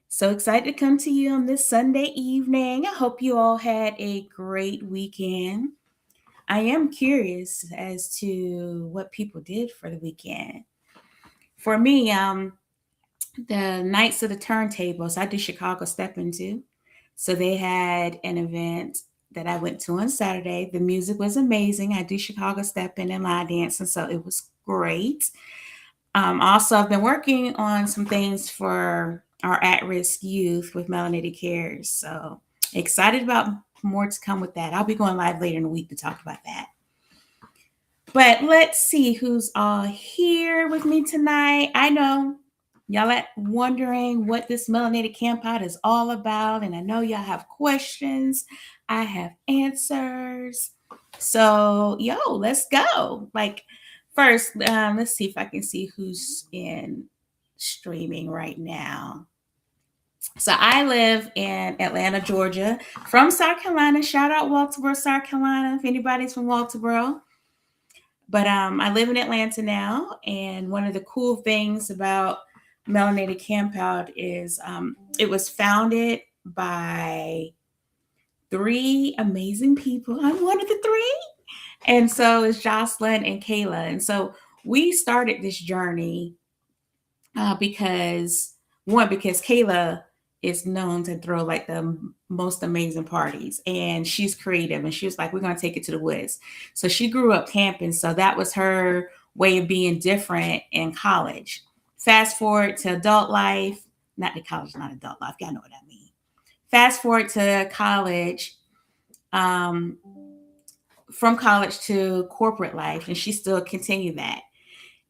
So excited to come to you on this Sunday evening. I hope you all had a great weekend. I am curious as to what people did for the weekend. For me, the Nights of the Turntables, I do Chicago Step Into. So they had an event that I went to on Saturday. The music was amazing. I do Chicago Stepping and line dancing, so it was great. Also, I've been working on some things for our at-risk youth with Melanated Cares. So excited about more to come with that. I'll be going live later in the week to talk about that. But let's see who's all here with me tonight. I know y'all are wondering what this Melanated Campout is all about, and I know y'all have questions. I have answers. So, let's go. First, let's see if I can see who's in streaming right now. So I live in Atlanta, Georgia, from South Carolina. Shout out Walterboro, South Carolina, if anybody's from Walterboro. But I live in Atlanta now, and one of the cool things about Melanated Campout is it was founded by three amazing people. I'm one of the three. And so it's Jocelyn and Kayla. And so we started this journey because Kayla is known to throw like the most amazing parties, and she's creative, and she was like, we're going to take it to the woods. So she grew up camping. So that was her way of being different in college. Fast forward to adult life, not the college, not adult life. Y'all know what I mean. Fast forward to college, from college to corporate life, and she still continued that.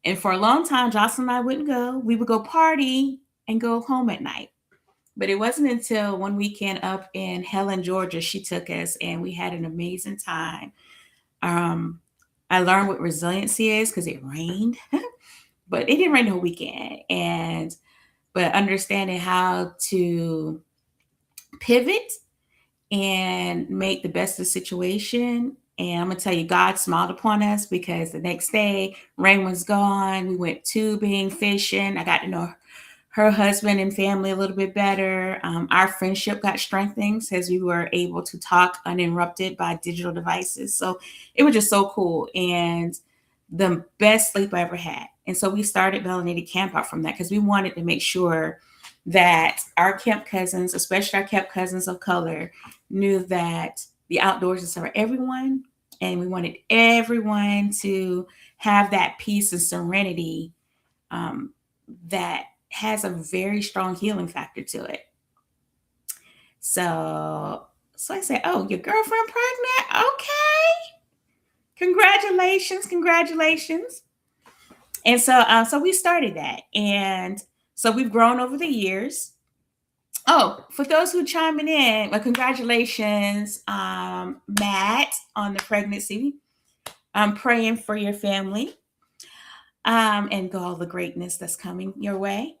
And for a long time, Jocelyn and I wouldn't go. We would go party and go home at night. But it wasn't until one weekend up in Helen, Georgia, she took us and we had an amazing time. Um, I learned what resiliency is because it rained, but it didn't rain the whole weekend. But understanding how to pivot and make the best of the situation. And I'm gonna tell you, God smiled upon us because the next day rain was gone. We went tubing, fishing. I got to know her husband and family a little bit better. Our friendship got strengthened as we were able to talk uninterrupted by digital devices. So it was just so cool and the best sleep I ever had. And so we started Melanated Campout from that because we wanted to make sure that our camp cousins, especially our camp cousins of color, knew that the outdoors is for everyone. And we wanted everyone to have that peace and serenity that has a very strong healing factor to it. So I say, oh, your girlfriend pregnant? Okay. Congratulations. And so we started that. And so we've grown over the years. Oh, for those who chiming in, well, congratulations, Matt, on the pregnancy. I'm praying for your family and all the greatness that's coming your way.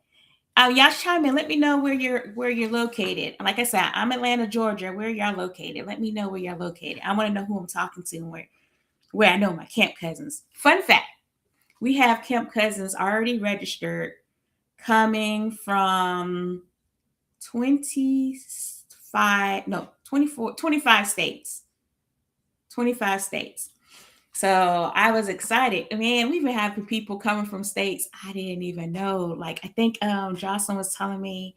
Y'all chime in. Let me know where you're located. Like I said, I'm Atlanta, Georgia. Where y'all located? Let me know where y'all located. I want to know who I'm talking to and where I know my camp cousins. Fun fact: we have camp cousins already registered, coming from 25, no, 24, 25 states. 25 states. So I was excited. Man, we even have people coming from states I didn't even know. Like I think Jocelyn was telling me,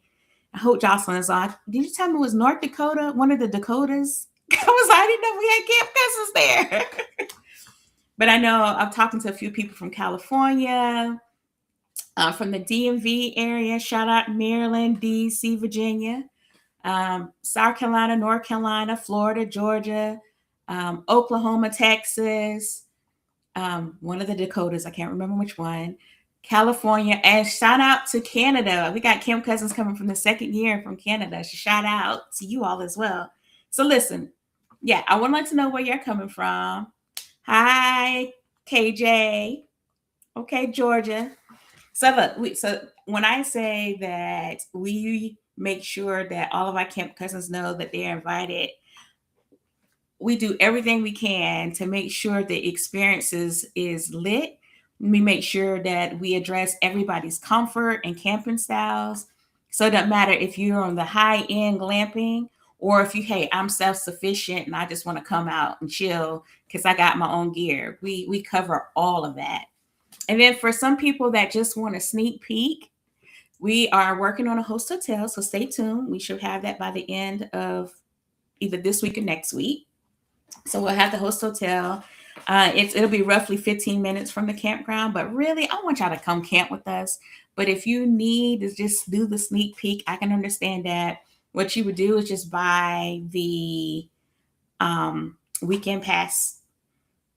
I hope Jocelyn is on. Did you tell me it was North Dakota, one of the Dakotas? I didn't know we had camp cousins there. But I know I'm talking to a few people from California, from the DMV area. Shout out Maryland, DC, Virginia, South Carolina, North Carolina, Florida, Georgia, Oklahoma, Texas, one of the Dakotas, I can't remember which one, California, and shout out to Canada. We got Kim Cousins coming from the second year from Canada. So shout out to you all as well. So listen, yeah, I would like to know where you're coming from. Hi, KJ. Okay, Georgia. So look, so when I say that we make sure that all of our camp cousins know that they're invited, we do everything we can to make sure the experiences is lit. We make sure that we address everybody's comfort and camping styles. So it doesn't matter if you're on the high end glamping or if you, hey, I'm self sufficient and I just want to come out and chill because I got my own gear. We cover all of that. And then for some people that just want a sneak peek, we are working on a host hotel. So stay tuned. We should have that by the end of either this week or next week. So we'll have the host hotel. It'll be roughly 15 minutes from the campground, but really, I want y'all to come camp with us. But if you need to just do the sneak peek, I can understand that. What you would do is just buy the weekend pass,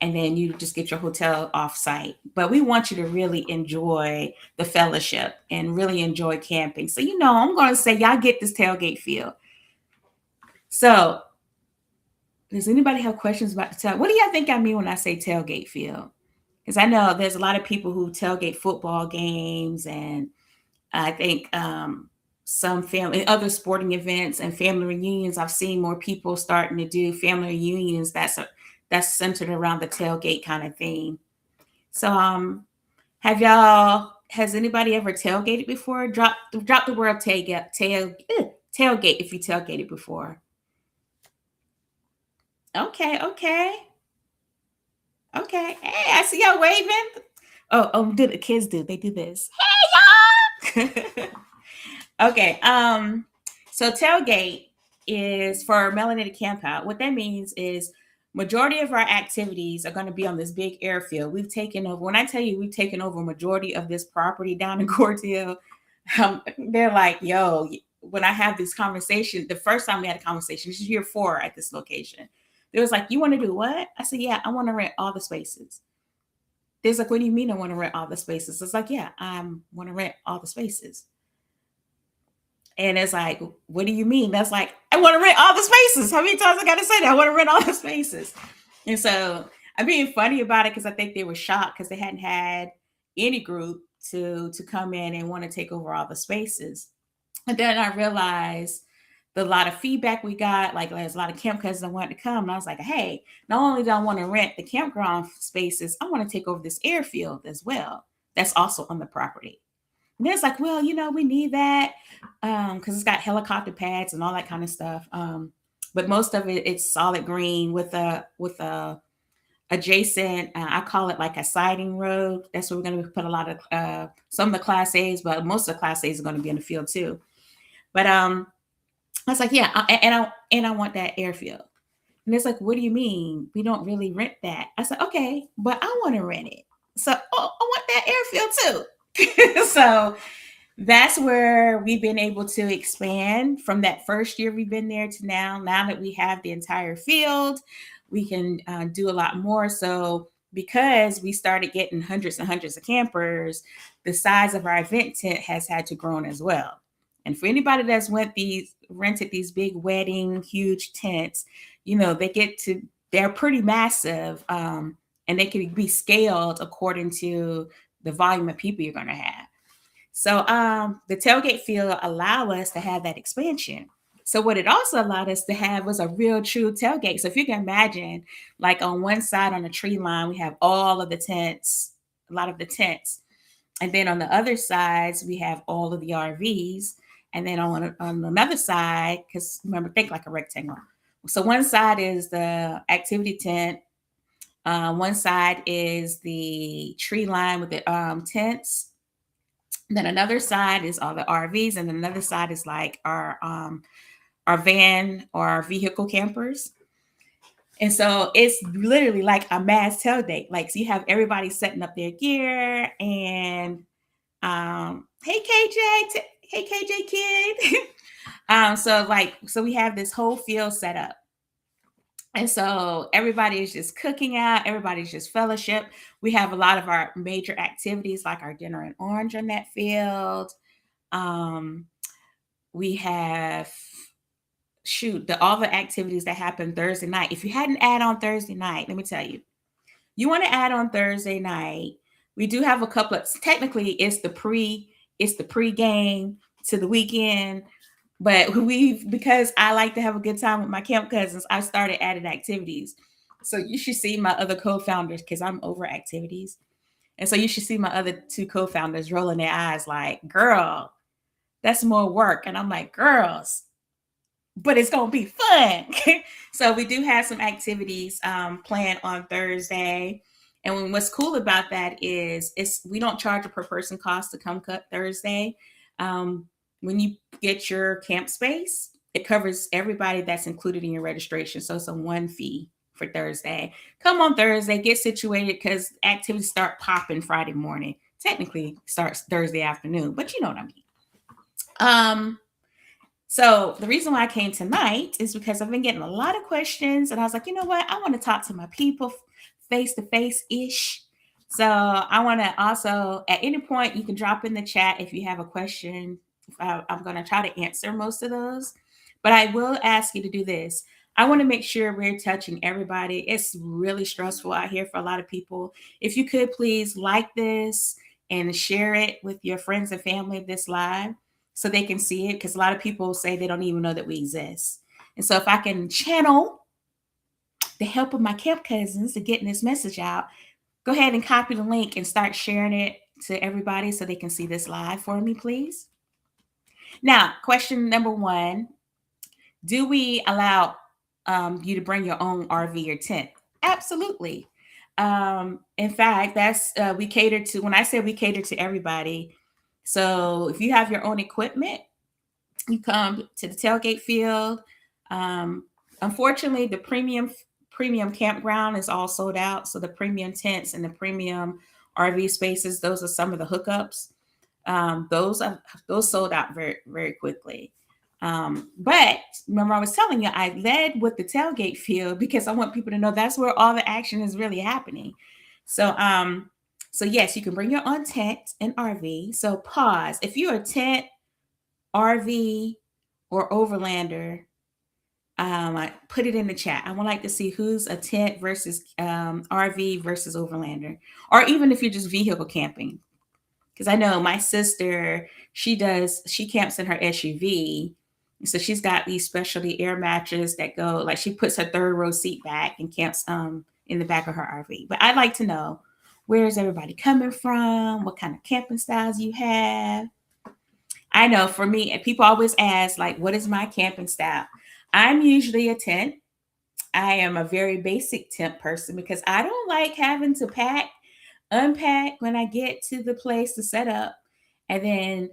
and then you just get your hotel off site. But we want you to really enjoy the fellowship and really enjoy camping. So, I'm going to say y'all get this tailgate feel. So, does anybody have questions about the tailgate? What do y'all think I mean when I say tailgate feel? Because I know there's a lot of people who tailgate football games, and I think some family, other sporting events and family reunions. I've seen more people starting to do family reunions that's centered around the tailgate kind of thing. So, has anybody ever tailgated before? Drop the word tailgate if you tailgated before. Okay, okay. Okay. Hey, I see y'all waving. Do the kids do? They do this. Hey y'all. Okay. So tailgate is for Melanated Campout. What that means is majority of our activities are going to be on this big airfield. We've taken over. When I tell you we've taken over a majority of this property down in Cordell, they're like, yo, when I have this conversation, the first time we had a conversation, this is year 4 at this location. It was like, you want to do what? I said, yeah, I want to rent all the spaces. There's like, what do you mean I want to rent all the spaces? It's like, yeah, I want to rent all the spaces. And it's like, what do you mean? That's like, I want to rent all the spaces. How many times I got to say that? I want to rent all the spaces. And so I'm being funny about it because I think they were shocked because they hadn't had any group to come in and want to take over all the spaces. And then I realized a lot of feedback we got, like there's a lot of camp cousins that wanted to come. And I was like, hey, not only do I want to rent the campground spaces, I want to take over this airfield as well. That's also on the property. And it's like, well, we need that because it's got helicopter pads and all that kind of stuff. But most of it, it's solid green with a adjacent. I call it like a siding road. That's where we're going to put a lot of some of the Class A's, but most of the Class A's are going to be in the field too. But I was like, yeah, and I want that airfield. And it's like, what do you mean? We don't really rent that. I said, okay, but I want to rent it. So I want that airfield too. So that's where we've been able to expand from that first year we've been there to now. Now that we have the entire field, we can do a lot more. So because we started getting hundreds and hundreds of campers, the size of our event tent has had to grow as well. And for anybody that's rented these big wedding, huge tents, they're pretty massive, and they can be scaled according to the volume of people you're going to have. So the tailgate field allow us to have that expansion. So what it also allowed us to have was a real true tailgate. So if you can imagine, like on one side on the tree line, we have all of the tents, a lot of the tents. And then on the other sides, we have all of the RVs. And then on another side, because remember, think like a rectangle. So one side is the activity tent. One side is the tree line with the tents. Then another side is all the RVs, and then another side is like our van or our vehicle campers. And so it's literally like a mass tailgate. Like, so you have everybody setting up their gear, and hey KJ kid. So we have this whole field set up. And so everybody is just cooking out, everybody's just fellowship. We have a lot of our major activities like our dinner and orange on that field. We have all the activities that happen Thursday night. If you hadn't add on Thursday night, let me tell you, you want to add on Thursday night. We do have a couple of, technically it's the pre-game to the weekend. But because I like to have a good time with my camp cousins, I started adding activities. So you should see my other co-founders, because I'm over activities. And so you should see my other 2 co-founders rolling their eyes like, girl, That's more work. And I'm like, girls, but it's gonna be fun. So we do have some activities planned on Thursday. And what's cool about that is we don't charge a per person cost to come cut Thursday. Um, when you get your camp space, it covers everybody that's included in your registration. So it's a one fee for Thursday. Come on Thursday, get situated because activities start popping Friday morning. Technically starts Thursday afternoon, but you know what I mean. Um, so the reason why I came tonight is because I've been getting a lot of questions, and I was like, you know what? I want to talk to my people face to face ish. So I want to also, at any point, you can drop in the chat if you have a question. I'm going to try to answer most of those, but I will ask you to do this. I want to make sure we're touching everybody. It's really stressful out here for a lot of people. If you could please like this and share it with your friends and family of this live so they can see it, because a lot of people say they don't even know that we exist. And so if I can channel the help of my camp cousins to getting this message out, go ahead and copy the link and start sharing it to everybody so they can see this live for me, please. Now, question number one, do we allow you to bring your own RV or tent? Absolutely. In fact, that's we cater to, when I say we cater to everybody, so if you have your own equipment, you come to the tailgate field. Um, Unfortunately, the premium campground is all sold out. So the premium tents and the premium RV spaces, those are some of the hookups. Those sold out very very quickly. But remember, I was telling you, I led with the tailgate field because I want people to know that's where all the action is really happening. So so yes, you can bring your own tent and RV. So pause. If you're a tent, RV, or overlander, I put it in the chat. I would like to see who's a tent versus RV versus overlander, or even if you're just vehicle camping. Because I know my sister, she camps in her SUV. So she's got these specialty air mattresses that go, like she puts her third row seat back and camps in the back of her RV. But I'd like to know, where is everybody coming from? What kind of camping styles you have? I know for me, and people always ask, like, what is my camping style? I'm usually a tent. I am a very basic tent person because I don't like having to unpack when I get to the place to set up, and then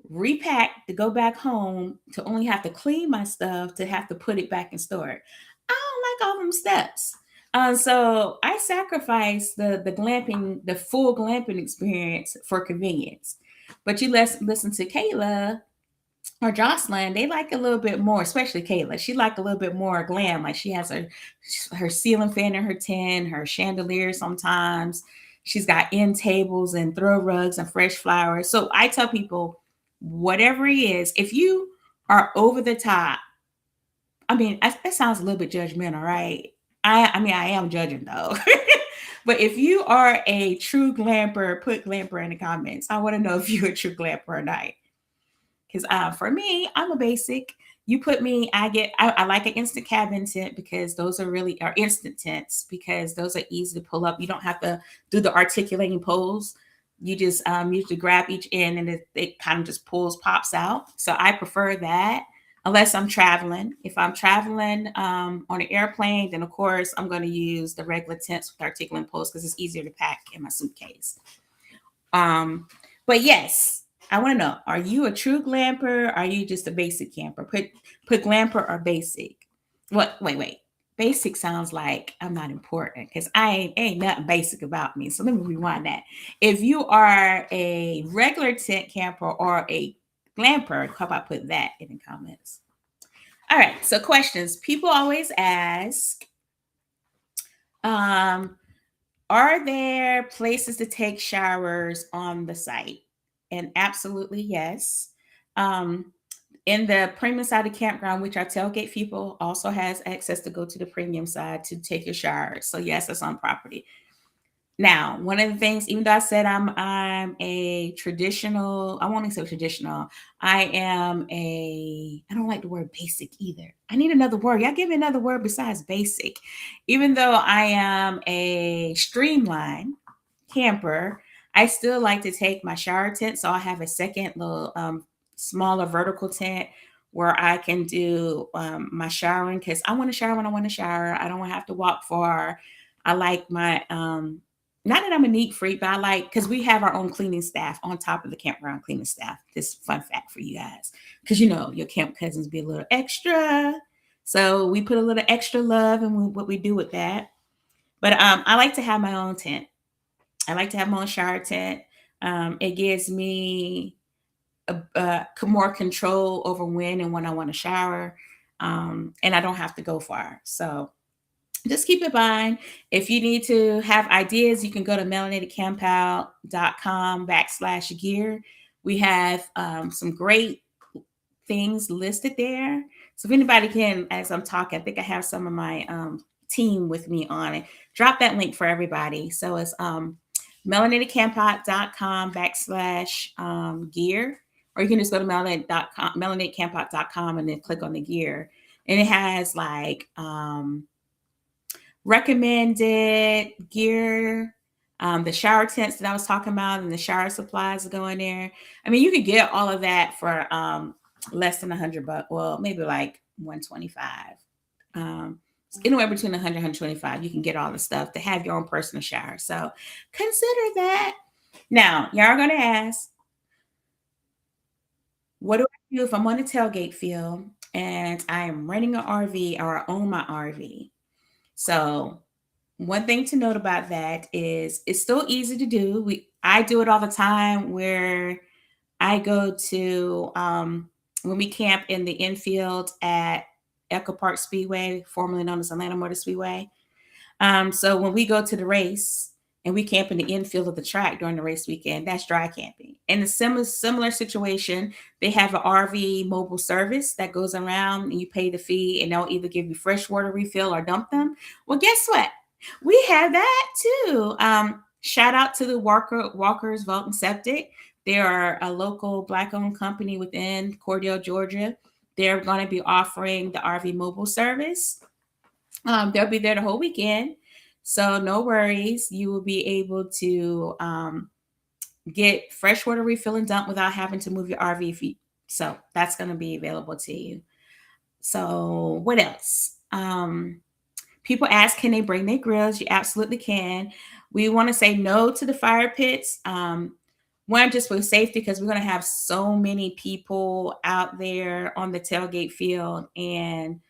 repack to go back home to only have to clean my stuff to have to put it back and store it. I don't like all them steps. So I sacrifice the glamping, the full glamping experience for convenience. But you listen to Kayla or Jocelyn, they like a little bit more, especially Kayla. She like a little bit more glam. Like she has her ceiling fan in her tent, her chandelier sometimes. She's got end tables and throw rugs and fresh flowers. So I tell people, whatever it is, if you are over the top, I mean, that sounds a little bit judgmental, right? I mean, I am judging though. But if you are a true glamper, put glamper in the comments. I want to know if you're a true glamper or not. Because for me, I'm a basic. You put me, I like an instant cabin tent because those are instant tents because those are easy to pull up. You don't have to do the articulating poles. You just usually grab each end and it kind of just pops out. So I prefer that unless I'm traveling. If I'm traveling on an airplane, then of course I'm going to use the regular tents with articulating poles because it's easier to pack in my suitcase. But yes, I want to know, are you a true glamper? Or are you just a basic camper? Put glamper or basic. What? Wait. Basic sounds like I'm not important because I ain't nothing basic about me. So let me rewind that. If you are a regular tent camper or a glamper, how about put that in the comments? All right. So questions. People always ask, are there places to take showers on the site? And absolutely yes. In the premium side of the campground, which our tailgate people also has access to go to the premium side to take your shower. So yes, it's on property. Now, one of the things, even though I said I'm a traditional, I won't say traditional. I don't like the word basic either. I need another word. Y'all give me another word besides basic. Even though I am a streamlined camper, I still like to take my shower tent. So I have a second little smaller vertical tent where I can do my showering because I want to shower when I want to shower. I don't want to have to walk far. I like my not that I'm a neat freak, but I like because we have our own cleaning staff on top of the campground cleaning staff. This fun fact for you guys, because your camp cousins be a little extra, so we put a little extra love in what we do with that. But I like to have my own tent. I like to have my own shower tent. It gives me more control over when and when I want to shower, and I don't have to go far. So just keep in mind, if you need to have ideas, you can go to melanatedcampout.com/gear. We have some great things listed there. So if anybody can, as I'm talking, I think I have some of my team with me on it. Drop that link for everybody. So it's melanatedcampout.com/gear, or you can just go to melanatedcampout.com and then click on the gear. And it has like recommended gear, the shower tents that I was talking about, and the shower supplies that go in there. I mean, you could get all of that for less than $100. Well, maybe like 125. Anywhere between 100 and 125, you can get all the stuff to have your own personal shower. So consider that. Now, y'all are going to ask, what do I do if I'm on a tailgate field and I am renting an RV or I own my RV? So one thing to note about that is it's still easy to do. I do it all the time where I go to when we camp in the infield at Echo Park Speedway, formerly known as Atlanta Motor Speedway. So when we go to the race and we camp in the infield of the track during the race weekend, that's dry camping. In a similar situation, they have an RV mobile service that goes around and you pay the fee and they'll either give you fresh water refill or dump them. Well, guess what? We have that too. Shout out to the Walker's Vault and Septic. They are a local Black-owned company within Cordell, Georgia. They're going to be offering the RV mobile service. They'll be there the whole weekend. So no worries. You will be able to get freshwater refill and dump without having to move your RV feet. So that's going to be available to you. So what else? People ask, can they bring their grills? You absolutely can. We want to say no to the fire pits. One, just for safety, because we're going to have so many people out there on the tailgate field. And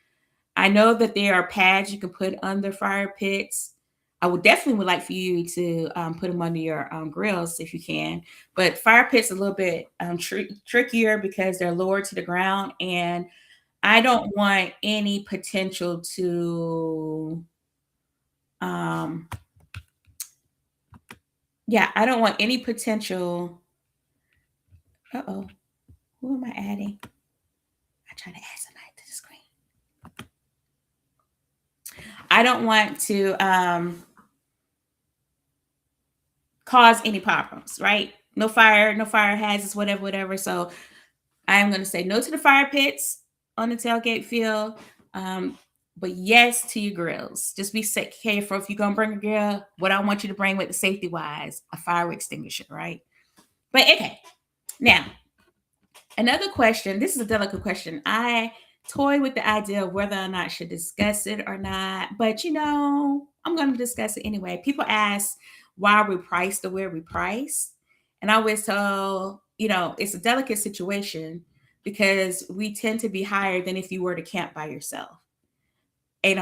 I know that there are pads you can put under fire pits. I would like for you to put them under your grills if you can. But fire pits are a little bit trickier because they're lower to the ground. And I don't want any potential to, I don't want any potential. Uh-oh, who am I adding? I try to add somebody to the screen. I don't want to cause any problems, right? No fire hazards, whatever. So I'm going to say no to the fire pits on the tailgate field. But yes to your grills. Just be careful. If you're going to bring a grill, what I want you to bring with the safety wise, a fire extinguisher, right? But okay. Now, another question. This is a delicate question. I toy with the idea of whether or not I should discuss it or not. But, I'm going to discuss it anyway. People ask why we price the way we price. And I always tell, it's a delicate situation because we tend to be higher than if you were to camp by yourself. We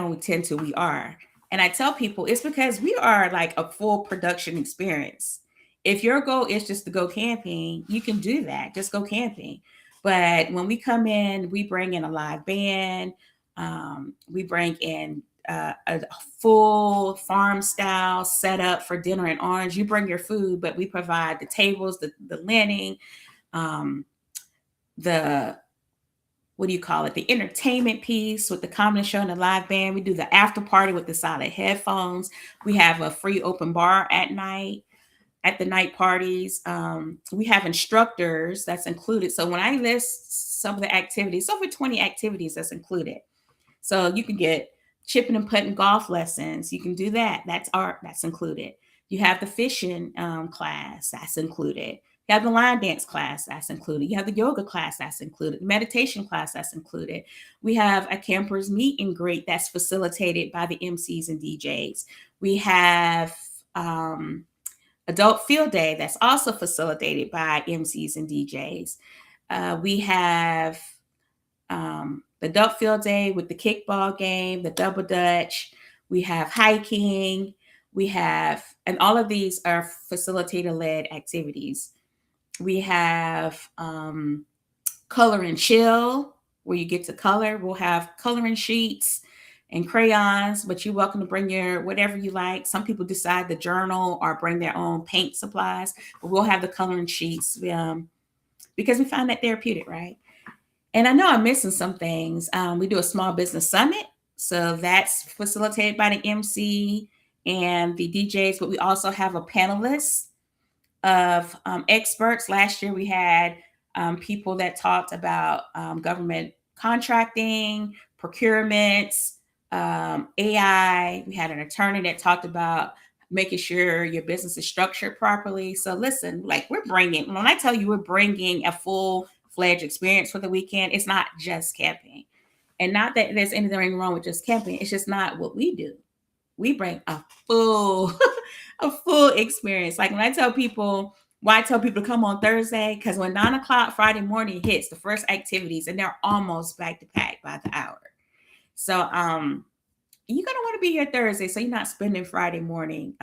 are. And I tell people it's because we are like a full production experience. If your goal is just to go camping, you can do that. Just go camping. But when we come in, we bring in a live band. We bring in a full farm style setup for dinner and orange. You bring your food, but we provide the tables, the linen, the the entertainment piece with the comedy show and the live band. We do the after party with the solid headphones. We have a free open bar at night, at the night parties. We have instructors that's included. So when I list some of the activities, over 20 activities that's included. So you can get chipping and putting golf lessons. You can do that. That's art. That's included. You have the fishing class. That's included. You have the line dance class that's included. You have the yoga class that's included, meditation class that's included. We have a campers meet and greet that's facilitated by the MCs and DJs. We have adult field day that's also facilitated by MCs and DJs. We have the adult field day with the kickball game, the double dutch. We have hiking. And all of these are facilitator led activities. We have color and chill, where you get to color. We'll have coloring sheets and crayons, but you're welcome to bring your whatever you like. Some people decide to journal or bring their own paint supplies, but we'll have the coloring sheets because we find that therapeutic, right? And I know I'm missing some things. We do a small business summit, so that's facilitated by the MC and the DJs, but we also have a panelist of experts. Last year we had people that talked about government contracting, procurements, AI. We had an attorney that talked about making sure your business is structured properly. So listen, like when I tell you we're bringing a full-fledged experience for the weekend, it's not just camping. And not that there's anything wrong with just camping. It's just not what we do. We bring a full a full experience. Like when I tell people, why I tell people to come on Thursday, because when 9 o'clock Friday morning hits, the first activities, and they're almost back to back by the hour. So you're gonna want to be here Thursday, so you're not spending Friday morning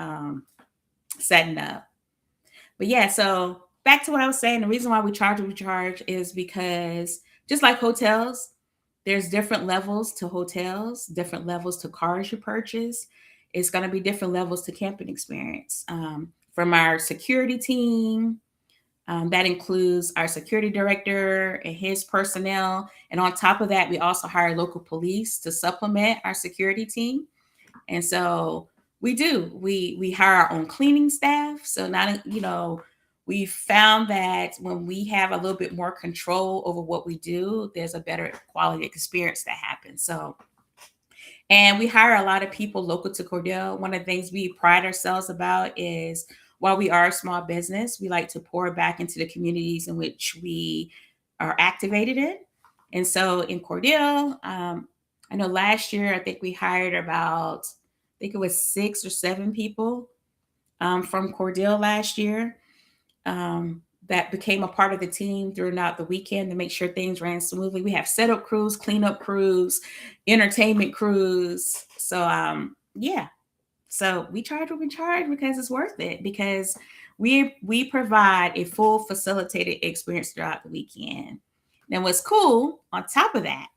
setting up. But yeah, so back to what I was saying, the reason why we charge what we charge is because just like hotels, there's different levels to hotels, different levels to cars you purchase. It's going to be different levels to camping experience. From our security team, that includes our security director and his personnel. And on top of that, we also hire local police to supplement our security team. And so we hire our own cleaning staff. So we found that when we have a little bit more control over what we do, there's a better quality experience that happens. So, and we hire a lot of people local to Cordell. One of the things we pride ourselves about is while we are a small business, we like to pour back into the communities in which we are activated in. And so in Cordell, I know last year, I think we hired about, I think it was 6 or 7 people from Cordell last year. That became a part of the team throughout the weekend to make sure things ran smoothly. We have setup crews, cleanup crews, entertainment crews. So yeah. So we charge what we charge because it's worth it, because we provide a full facilitated experience throughout the weekend. Now what's cool on top of that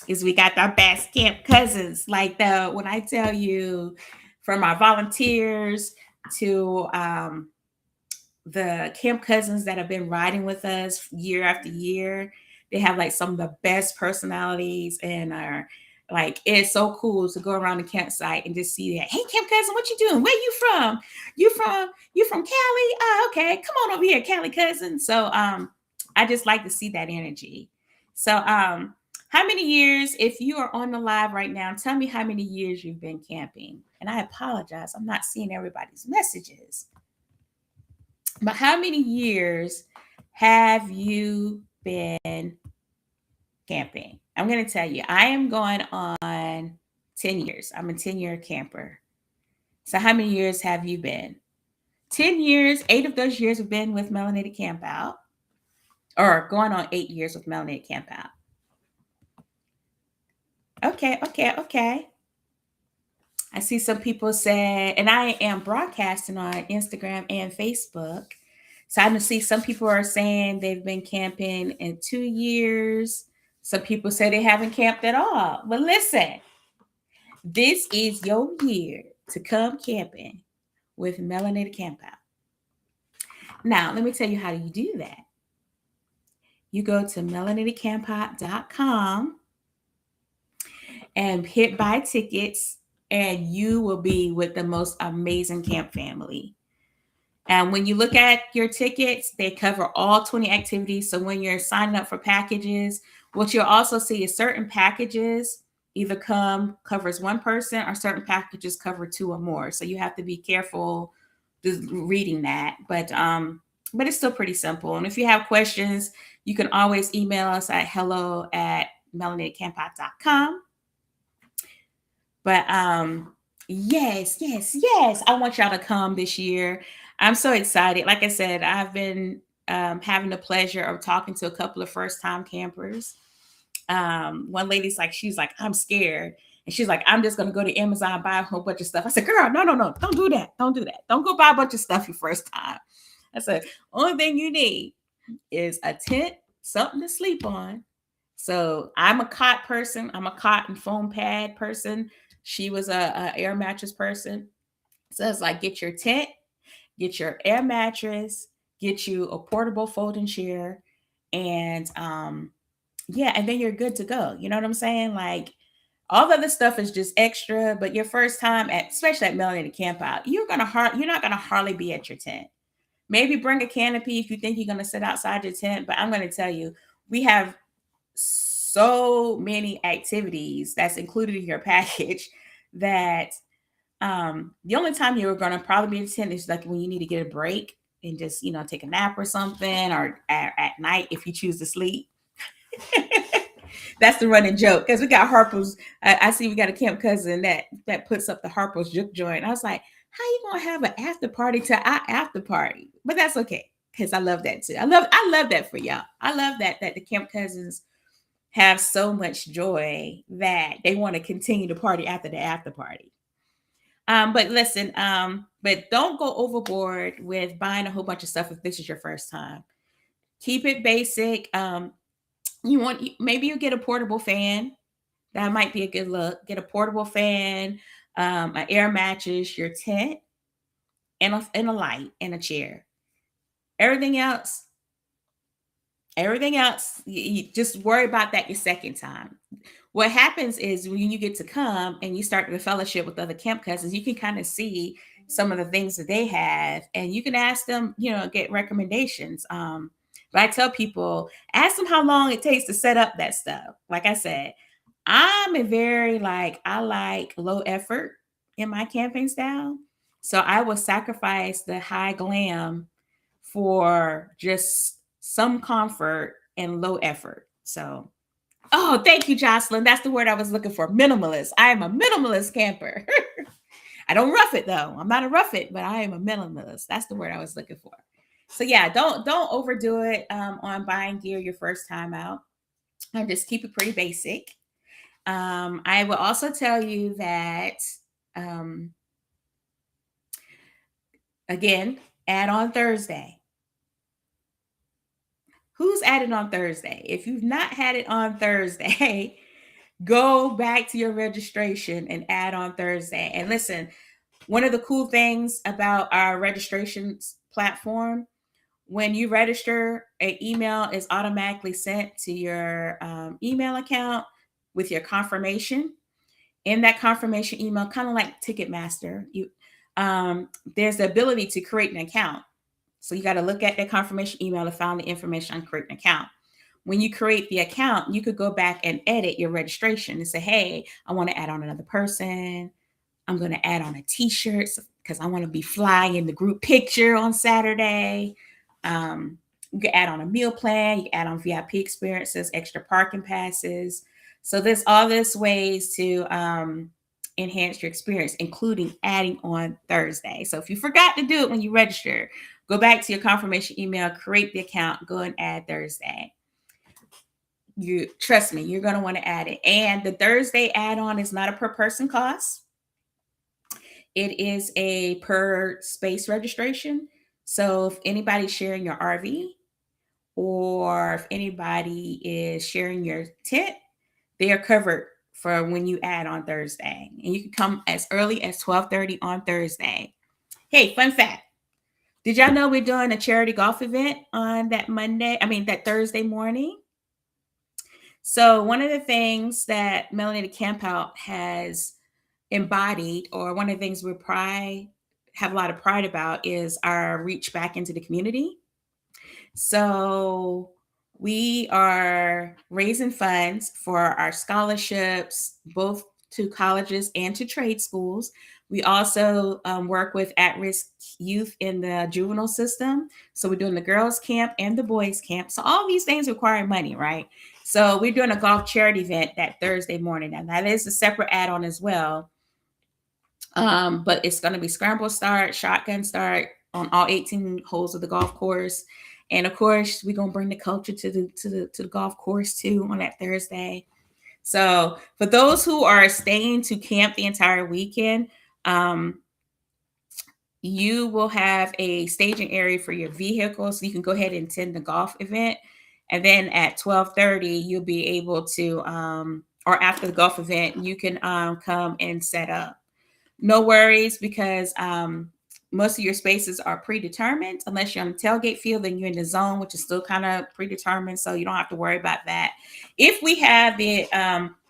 is we got our best camp cousins. Like when I tell you, from our volunteers to the camp cousins that have been riding with us year after year, they have like some of the best personalities and are like, it's so cool to go around the campsite and just see that. Hey, camp cousin, what you doing? Where you from? You from Cali? Oh, okay. Come on over here, Cali cousin. So I just like to see that energy. So how many years, if you are on the live right now, tell me how many years you've been camping. And I apologize, I'm not seeing everybody's messages. But how many years have you been camping? I'm going to tell you, I am going on 10 years. I'm a 10-year camper. So how many years have you been? 10 years, 8 of those years have been with Melanated Campout, or going on 8 years with Melanated Campout. Okay. I see some people say, and I am broadcasting on Instagram and Facebook. So I see some people are saying they've been camping in 2 years. Some people say they haven't camped at all. But listen, this is your year to come camping with Melanated Campout. Now, let me tell you how you do that. You go to melanatedcampout.com and hit buy tickets, and you will be with the most amazing camp family. And when you look at your tickets, they cover all 20 activities. So when you're signing up for packages, what you'll also see is certain packages either covers one person, or certain packages cover 2 or more. So you have to be careful reading that. But but it's still pretty simple. And if you have questions, you can always email us at hello@melanatedcampout.com. But yes, yes, yes. I want y'all to come this year. I'm so excited. Like I said, I've been having the pleasure of talking to a couple of first time campers. One lady's like, she's like, I'm scared. And she's like, I'm just gonna go to Amazon and buy a whole bunch of stuff. I said, girl, no, no, no, don't do that. Don't do that. Don't go buy a bunch of stuff your first time. I said, only thing you need is a tent, something to sleep on. So I'm a cot person. I'm a cot and foam pad person. She was a air mattress person. So it's like, get your tent, get your air mattress, get you a portable folding chair, and yeah, and then you're good to go. You know what I'm saying? Like, all the other stuff is just extra, but your first time at, especially at Melanated Campout, you're not gonna hardly be at your tent. Maybe bring a canopy if you think you're gonna sit outside your tent. But I'm gonna tell you, we have so many activities that's included in your package that the only time you're gonna probably be at tent is like when you need to get a break and just take a nap or something, or at night if you choose to sleep. That's the running joke because we got Harpo's. I see we got a camp cousin that puts up the Harpo's juke joint. I was like, how you gonna have an after party to our after party? But that's okay because I love that too. I love that for y'all. I love that the camp cousins have so much joy that they want to continue to party after the after party. But listen, but don't go overboard with buying a whole bunch of stuff if this is your first time. Keep it basic. Maybe you get a portable fan. That might be a good look. Get a portable fan, an air mattress, your tent, and a light and a chair. Everything else, you just worry about that your second time. What happens is when you get to come and you start the fellowship with other camp cousins, you can kind of see some of the things that they have, and you can ask them, get recommendations. But I tell people, ask them how long it takes to set up that stuff. Like I said, I like low effort in my camping style. So I will sacrifice the high glam for just some comfort and low effort. So, oh, thank you, Jocelyn. That's the word I was looking for. Minimalist. I am a minimalist camper. I don't rough it though. I'm not a rough it, but I am a minimalist. That's the word I was looking for. So yeah, don't overdo it on buying gear your first time out. And just keep it pretty basic. I will also tell you that, um, again, add on Thursday. Who's added on Thursday? If you've not had it on Thursday, go back to your registration and add on Thursday. And listen, one of the cool things about our registrations platform, when you register, an email is automatically sent to your email account with your confirmation. In that confirmation email, kind of like Ticketmaster, there's the ability to create an account. So you got to look at that confirmation email to find the information on create an account. When you create the account, you could go back and edit your registration and say, hey, I want to add on another person. I'm going to add on a t-shirt because I want to be fly in the group picture on Saturday. You can add on a meal plan. You can add on VIP experiences, extra parking passes. So there's all this ways to enhance your experience, including adding on Thursday. So if you forgot to do it when you register, go back to your confirmation email, create the account, go and add Thursday. You trust me, you're going to want to add it. And the Thursday add-on is not a per person cost. It is a per space registration. So if anybody's sharing your RV or if anybody is sharing your tent, they are covered for when you add on Thursday. And you can come as early as 12:30 on Thursday. Hey, fun fact. Did y'all know we're doing a charity golf event on that Thursday morning? So one of the things that Melanated Campout has embodied, or one of the things have a lot of pride about, is our reach back into the community. So we are raising funds for our scholarships, both to colleges and to trade schools, We also work with at-risk youth in the juvenile system. So we're doing the girls' camp and the boys' camp. So all these things require money, right? So we're doing a golf charity event that Thursday morning, and that is a separate add-on as well. But it's going to be scramble start, shotgun start on all 18 holes of the golf course. And of course, we're gonna bring the culture to the golf course too on that Thursday. So for those who are staying to camp the entire weekend, um, you will have a staging area for your vehicle, so you can go ahead and attend the golf event. And then at 12:30, you'll be able to, or after the golf event, you can come and set up. No worries, because most of your spaces are predetermined. Unless you're on the tailgate field, then you're in the zone, which is still kind of predetermined. So you don't have to worry about that. If we have the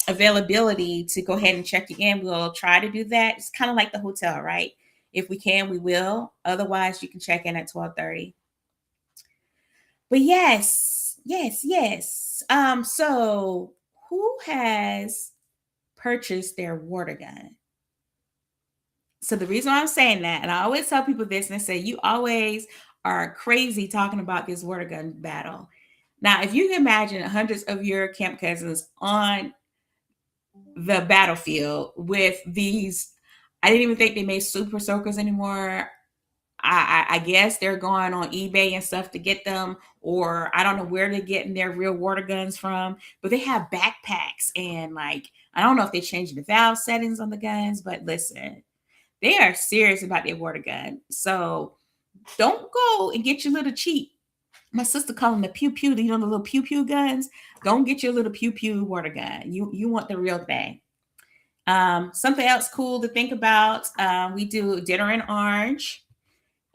availability to go ahead and check you in, we'll try to do that. It's kind of like the hotel, right? If we can, we will. Otherwise, you can check in at 12:30. But yes, yes, yes. So who has purchased their water gun? So the reason why I'm saying that, and I always tell people this, and I say, you always are crazy talking about this water gun battle. Now, if you can imagine hundreds of your camp cousins on the battlefield with these, I didn't even think they made super soakers anymore. I guess they're going on eBay and stuff to get them, or I don't know where they're getting their real water guns from, but they have backpacks and like, I don't know if they changed the valve settings on the guns, but listen, they are serious about their water gun. So don't go and get your little cheap. My sister called them the pew pew. You know the little pew pew guns. Don't get your little pew pew water gun. You want the real thing. Something else cool to think about. We do dinner in orange.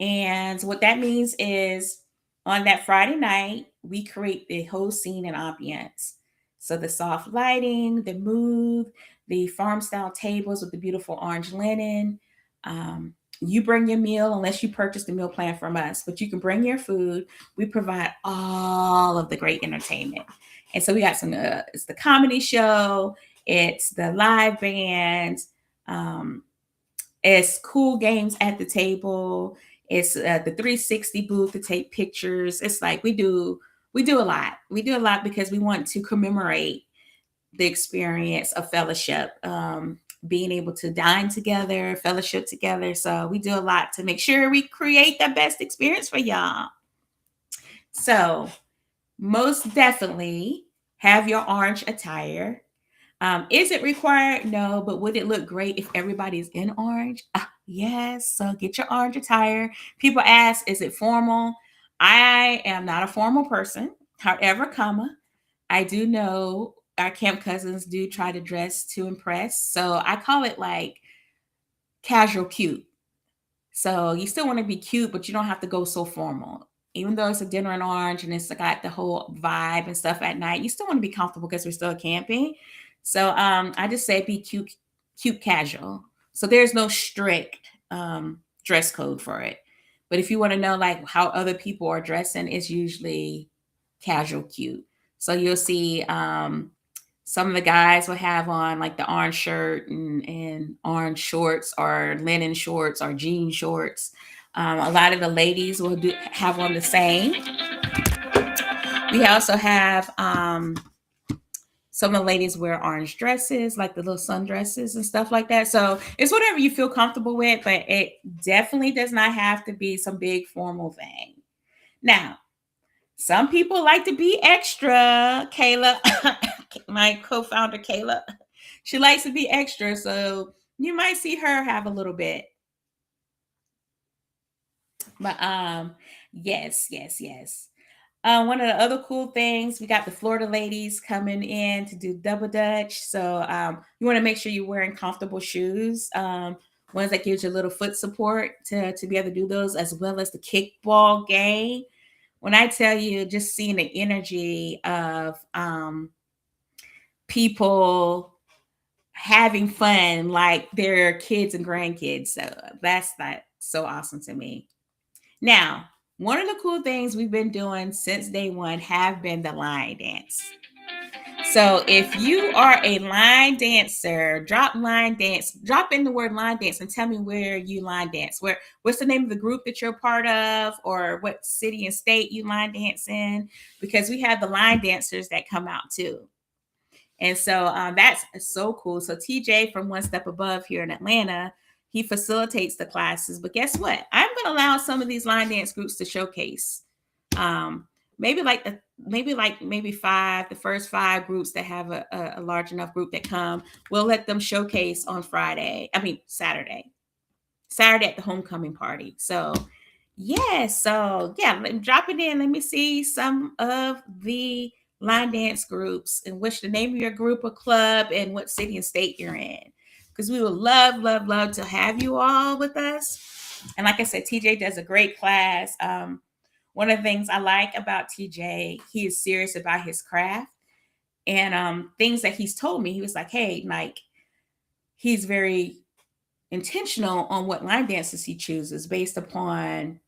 And what that means is on that Friday night, we create the whole scene and ambience. So the soft lighting, the mood, the farm style tables with the beautiful orange linen. You bring your meal unless you purchase the meal plan from us, but you can bring your food. We provide all of the great entertainment. And so we got it's the comedy show, it's the live band, um, it's cool games at the table. It's the 360 booth to take pictures. It's like we do a lot. We do a lot because we want to commemorate the experience of fellowship, being able to dine together, fellowship together. So we do a lot to make sure we create the best experience for y'all. So most definitely have your orange attire. Is it required? No, but would it look great if everybody's in orange? Yes. So get your orange attire. People ask, is it formal? I am not a formal person. However, I do know our camp cousins do try to dress to impress. So I call it like casual cute. So you still want to be cute, but you don't have to go so formal. Even though it's a dinner in orange and it's got the whole vibe and stuff at night, you still want to be comfortable because we're still camping. So I just say be cute, cute casual. So there's no strict dress code for it. But if you want to know like how other people are dressing, it's usually casual cute. So you'll see some of the guys will have on like the orange shirt and orange shorts or linen shorts or jean shorts. A lot of the ladies will have on the same. We also have some of the ladies wear orange dresses, like the little sundresses and stuff like that. So it's whatever you feel comfortable with, but it definitely does not have to be some big formal thing. Now, some people like to be extra. Kayla, my co-founder Kayla, she likes to be extra, so you might see her have a little bit. But yes, yes, yes. One of the other cool things, we got the Florida ladies coming in to do double dutch. So you want to make sure you're wearing comfortable shoes, ones that gives you a little foot support to be able to do those, as well as the kickball game. When I tell you, just seeing the energy of people having fun like their kids and grandkids, so that's that so awesome to me. Now, one of the cool things we've been doing since day one have been the line dance. So if you are a line dancer, drop in the word line dance and tell me where you line dance. What's the name of the group that you're part of, or what city and state you line dance in? Because we have the line dancers that come out too. And so that's so cool. So TJ from One Step Above here in Atlanta, he facilitates the classes. But guess what? I'm going to allow some of these line dance groups to showcase. Um, maybe five, the first five groups that have a large enough group that come, we'll let them showcase on Saturday at the homecoming party. So drop it in. Let me see some of the line dance groups and what's the name of your group or club and what city and state you're in. Because we would love to have you all with us. And like I said, TJ does a great class. One of the things I like about TJ, he is serious about his craft. And things that he's told me, he was like, hey, like, he's very intentional on what line dances he chooses based upon,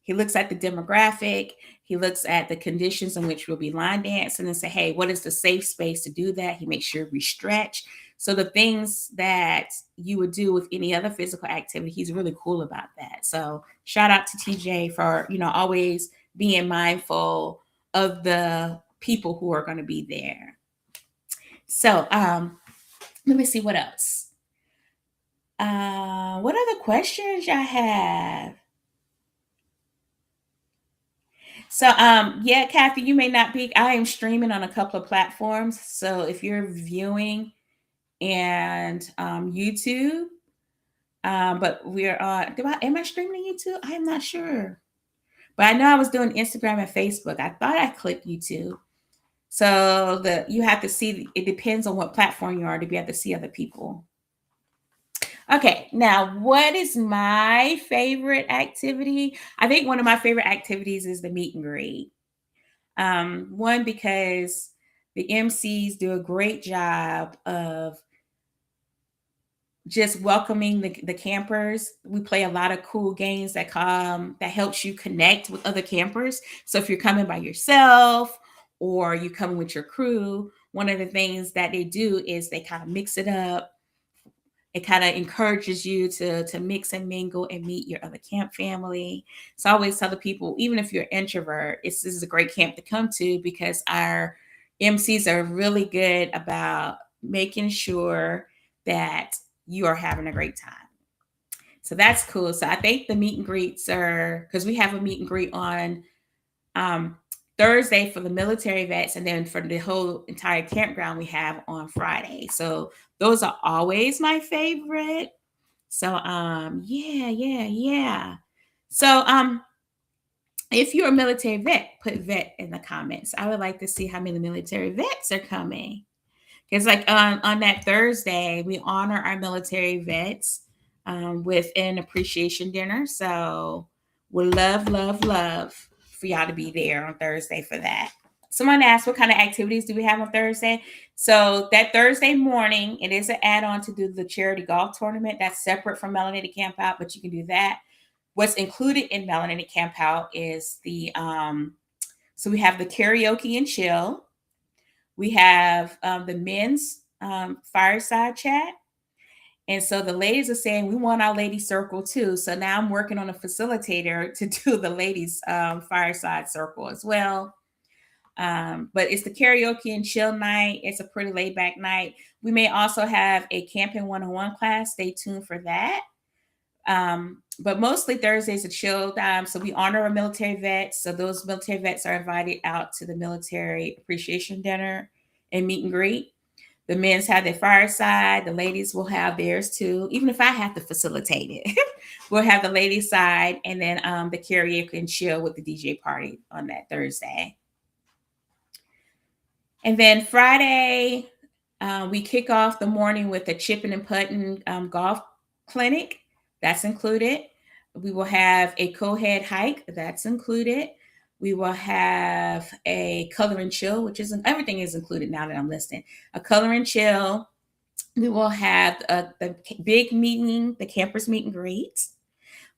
he looks at the demographic, he looks at the conditions in which we'll be line dancing and say, hey, what is the safe space to do that? He makes sure we stretch. So the things that you would do with any other physical activity, he's really cool about that. So shout out to TJ for, always being mindful of the people who are going to be there. So let me see what else. What other questions y'all have? So, Kathy, you may not be. I am streaming on a couple of platforms. So if you're viewing and YouTube, but we're on. Am I streaming YouTube? I am not sure, but I know I was doing Instagram and Facebook. I thought I clicked YouTube. So you have to see. It depends on what platform you are to be able to see other people. Okay, now what is my favorite activity? I think one of my favorite activities is the meet and greet. One, because the MCs do a great job of just welcoming the campers. We play a lot of cool games that helps you connect with other campers. So if you're coming by yourself or you come with your crew, one of the things that they do is they kind of mix it up. It kind of encourages you to mix and mingle and meet your other camp family. So I always tell the people, even if you're an introvert, this is a great camp to come to because our MCs are really good about making sure that you are having a great time. So that's cool. So I think the meet and greets are, because we have a meet and greet on Thursday for the military vets, and then for the whole entire campground we have on Friday. So those are always my favorite. So yeah. So if you're a military vet, put vet in the comments. I would like to see how many military vets are coming. Because like on that Thursday, we honor our military vets with an appreciation dinner. So we'd love for y'all to be there on Thursday for that. Someone asked what kind of activities do we have on Thursday? So that Thursday morning, it is an add-on to do the charity golf tournament. That's separate from Melanated Campout, but you can do that. What's included in Melanated Campout is so we have the karaoke and chill. We have the men's fireside chat. And so the ladies are saying we want our lady circle too. So now I'm working on a facilitator to do the ladies fireside circle as well. But it's the karaoke and chill night. It's a pretty laid back night. We may also have a camping 101 class. Stay tuned for that. But mostly Thursdays are chill time. So we honor our military vets. So those military vets are invited out to the military appreciation dinner and meet and greet. The men's have their fireside. The ladies will have theirs too. Even if I have to facilitate it, we'll have the ladies' side, and then the karaoke and chill with the DJ party on that Thursday. And then Friday, we kick off the morning with a chipping and putting golf clinic. That's included. We will have a co-head hike. That's included. We will have a color and chill, which is everything is included now that I'm listing. A color and chill. We will have the big meeting, the campers meet and greet.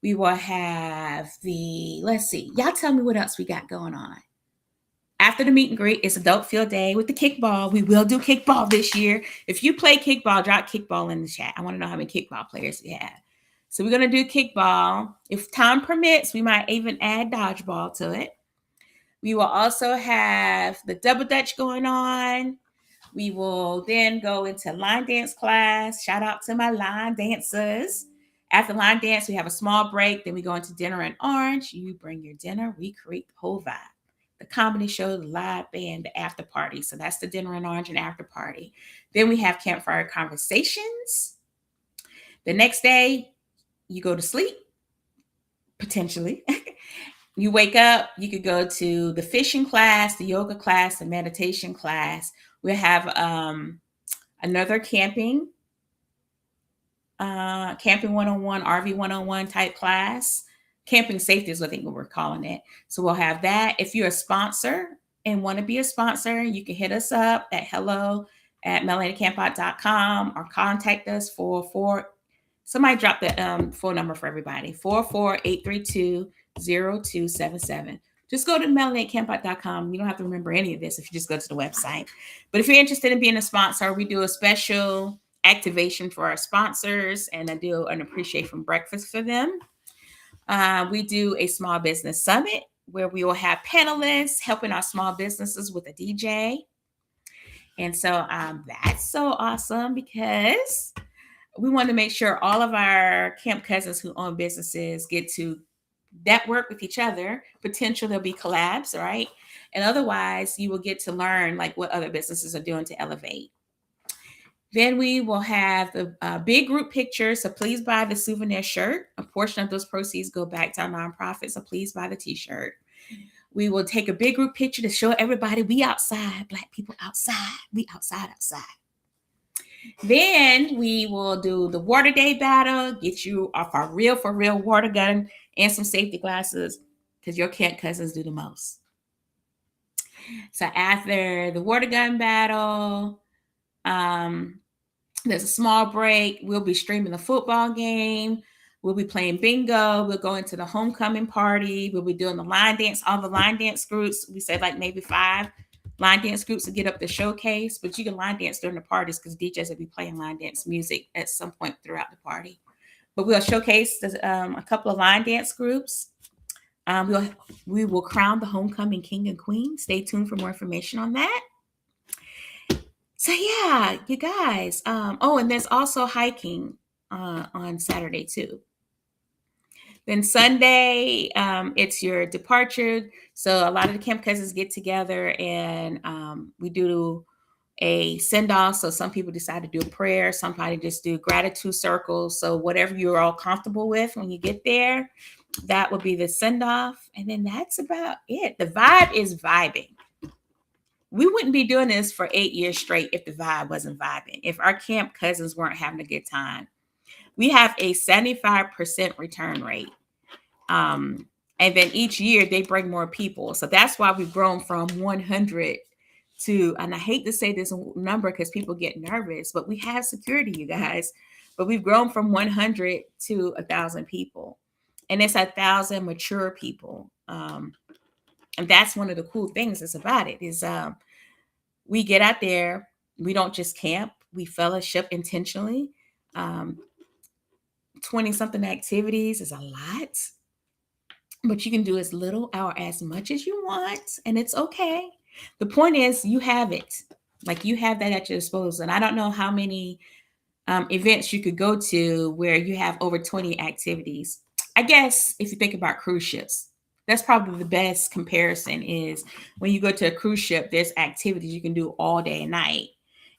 We will have let's see, y'all tell me what else we got going on. After the meet and greet, it's adult field day with the kickball. We will do kickball this year. If you play kickball, drop kickball in the chat. I want to know how many kickball players we have. So we're going to do kickball. If time permits, we might even add dodgeball to it. We will also have the double dutch going on. We will then go into line dance class. Shout out to my line dancers. After line dance, we have a small break. Then we go into dinner and orange. You bring your dinner. We create the whole vibe. The comedy show, the live band, the after party. So that's the dinner and orange and after party. Then we have campfire conversations. The next day, you go to sleep, potentially. You wake up, you could go to the fishing class, the yoga class, the meditation class. We have another camping 101, RV 101 type class. Camping safety is what I think we're calling it. So we'll have that. If you're a sponsor and want to be a sponsor, you can hit us up at hello@melanatedcampout.com or contact us for somebody drop the phone number for everybody, 44832-0277. Just go to melanatedcampout.com. You don't have to remember any of this if you just go to the website. But if you're interested in being a sponsor, we do a special activation for our sponsors, and I do an appreciation breakfast for them. We do a small business summit where we will have panelists helping our small businesses with a DJ. And so that's so awesome because we want to make sure all of our camp cousins who own businesses get to network with each other. Potential there'll be collabs, right? And otherwise, you will get to learn like what other businesses are doing to elevate. Then we will have the big group picture. So please buy the souvenir shirt. A portion of those proceeds go back to our nonprofit. So please buy the t-shirt. We will take a big group picture to show everybody we outside, Black people outside. We outside. Then we will do the water day battle, get you off our for real water gun and some safety glasses because your camp cousins do the most. So after the water gun battle, there's a small break. We'll be streaming the football game. We'll be playing bingo. We'll go into the homecoming party. We'll be doing the line dance, all the line dance groups. We said like maybe 5 line dance groups to get up the showcase, but you can line dance during the parties because DJs will be playing line dance music at some point throughout the party. But we'll showcase a couple of line dance groups. We will crown the homecoming king and queen. Stay tuned for more information on that. So yeah, you guys. And there's also hiking on Saturday too. Then Sunday, it's your departure. So a lot of the camp cousins get together and we do a send-off. So some people decide to do a prayer. Somebody just do gratitude circles. So whatever you're all comfortable with when you get there, that will be the send-off. And then that's about it. The vibe is vibing. We wouldn't be doing this for 8 years straight if the vibe wasn't vibing, if our camp cousins weren't having a good time. We have a 75% return rate. And then each year they bring more people. So that's why we've grown from 100 to, and I hate to say this number because people get nervous, but we have security, you guys. But we've grown from 100 to 1,000 people. And it's 1,000 mature people. And that's one of the cool things that's about it is we get out there. We don't just camp. We fellowship intentionally. 20-something activities is a lot. But you can do as little or as much as you want. And it's okay. The point is you have it. Like you have that at your disposal. And I don't know how many events you could go to where you have over 20 activities. I guess if you think about cruise ships, that's probably the best comparison is when you go to a cruise ship, there's activities you can do all day and night.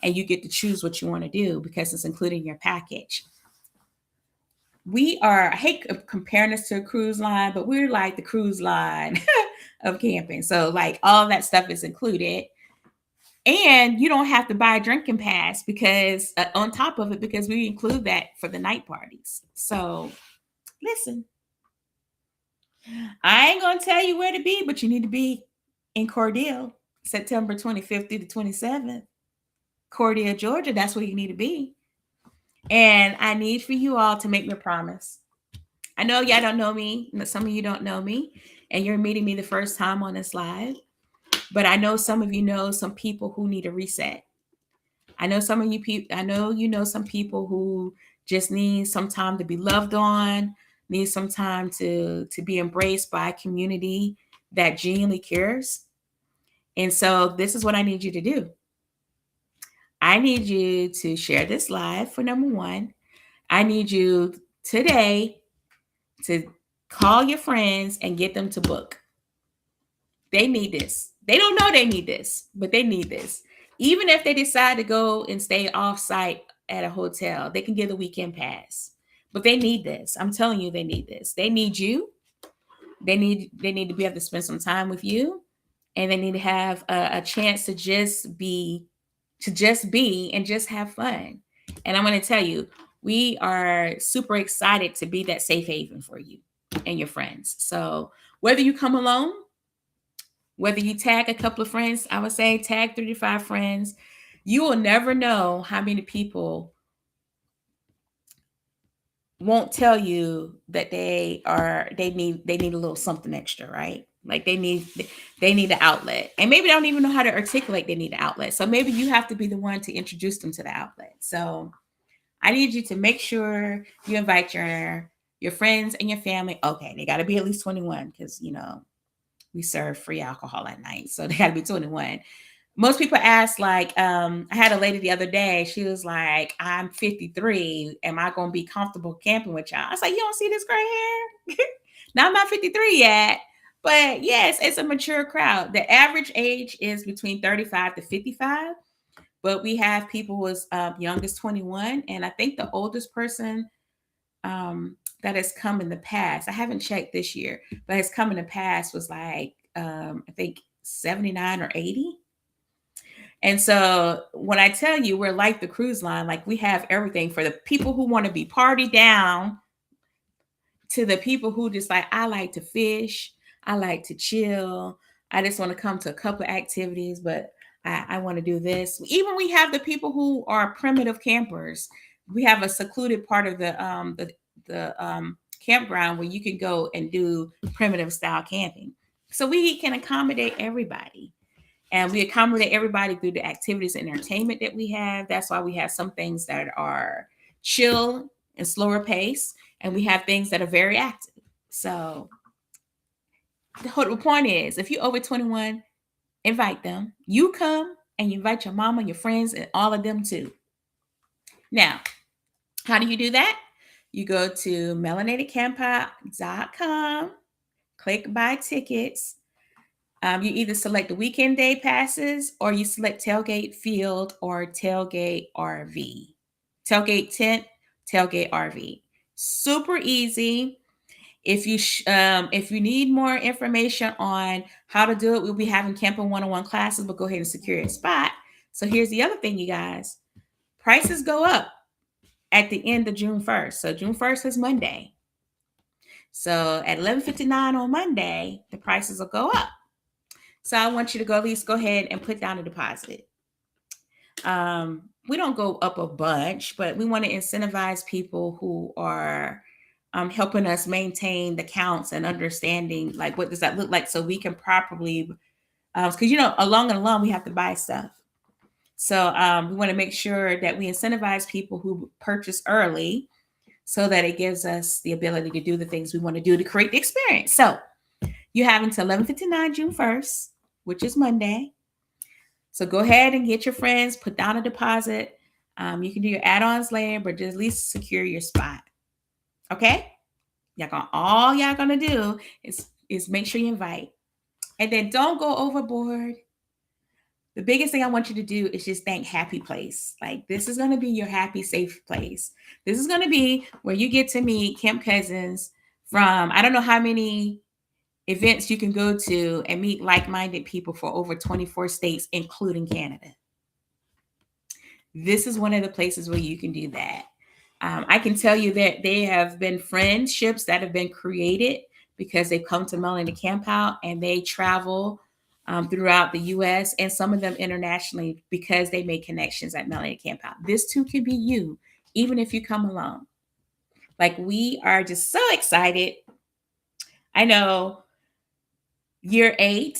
And you get to choose what you want to do because it's included in your package. I hate comparing us to a cruise line, but we're like the cruise line of camping. So like all of that stuff is included. And you don't have to buy a drinking pass because on top of it, because we include that for the night parties. So listen, I ain't going to tell you where to be, but you need to be in Cordele, September 25th through the 27th. Cordele, Georgia, that's where you need to be. And I need for you all to make me a promise. I know y'all don't know me. Some of you don't know me. And you're meeting me the first time on this live. But I know some of you know some people who need a reset. I know some of you people, I know you know some people who just need some time to be loved on, need some time to be embraced by a community that genuinely cares. And so this is what I need you to do. I need you to share this live for number one. I need you today to call your friends and get them to book. They need this. They don't know they need this, but they need this. Even if they decide to go and stay off site at a hotel, they can get a weekend pass. But they need this. I'm telling you, they need this. They need you. They need to be able to spend some time with you, and they need to have a chance to just be and just have fun. And I'm going to tell you, we are super excited to be that safe haven for you and your friends. So whether you come alone, whether you tag a couple of friends, I would say tag 3 to 5 friends. You will never know how many people won't tell you that they need a little something extra, right? Like they need an outlet. And maybe they don't even know how to articulate they need an outlet. So maybe you have to be the one to introduce them to the outlet. So I need you to make sure you invite your friends and your family. Okay, they got to be at least 21 because we serve free alcohol at night. So they got to be 21. Most people ask, like, I had a lady the other day. She was like, I'm 53. Am I going to be comfortable camping with y'all? I was like, you don't see this gray hair? Now, I'm not 53 yet. But yes, it's a mature crowd. The average age is between 35 to 55. But we have people who as young as 21. And I think the oldest person that has come in the past, I haven't checked this year, but has come in the past was like, I think 79 or 80. And so when I tell you we're like the cruise line, like we have everything for the people who want to be party down to the people who just like, I like to fish, I like to chill, I just want to come to a couple of activities, but I want to do this. Even we have the people who are primitive campers. We have a secluded part of the campground where you can go and do primitive style camping. So we can accommodate everybody. And we accommodate everybody through the activities and entertainment that we have. That's why we have some things that are chill and slower pace, and we have things that are very active. So the whole point is, if you're over 21, invite them. You come and you invite your mama, your friends, and all of them too. Now, how do you do that? You go to melanatedcampout.com, click buy tickets. You either select the weekend day passes or you select tailgate field or tailgate RV. Tailgate tent, tailgate RV. Super easy. If you need more information on how to do it, we'll be having camping 101 classes, but go ahead and secure your spot. So here's the other thing, you guys. Prices go up at the end of June 1st. So June 1st is Monday. So at 11:59 on Monday, the prices will go up. So I want you to at least go ahead and put down a deposit. We don't go up a bunch, but we want to incentivize people who are helping us maintain the counts and understanding, like, what does that look like, so we can properly, because along and along we have to buy stuff. So we want to make sure that we incentivize people who purchase early, so that it gives us the ability to do the things we want to do to create the experience. So you have until 11:59 June 1st, which is Monday. So go ahead and get your friends, put down a deposit. You can do your add-ons later, but just at least secure your spot. Okay? All y'all gonna do is make sure you invite. And then don't go overboard. The biggest thing I want you to do is just think happy place. Like, this is gonna be your happy, safe place. This is gonna be where you get to meet camp cousins from, I don't know how many events you can go to and meet like-minded people for over 24 states, including Canada. This is one of the places where you can do that. I can tell you that there have been friendships that have been created because they've come to Melanated Campout and they travel throughout the U.S. and some of them internationally because they made connections at Melanated Campout. This too could be you, even if you come alone. Like, we are just so excited. I know year 8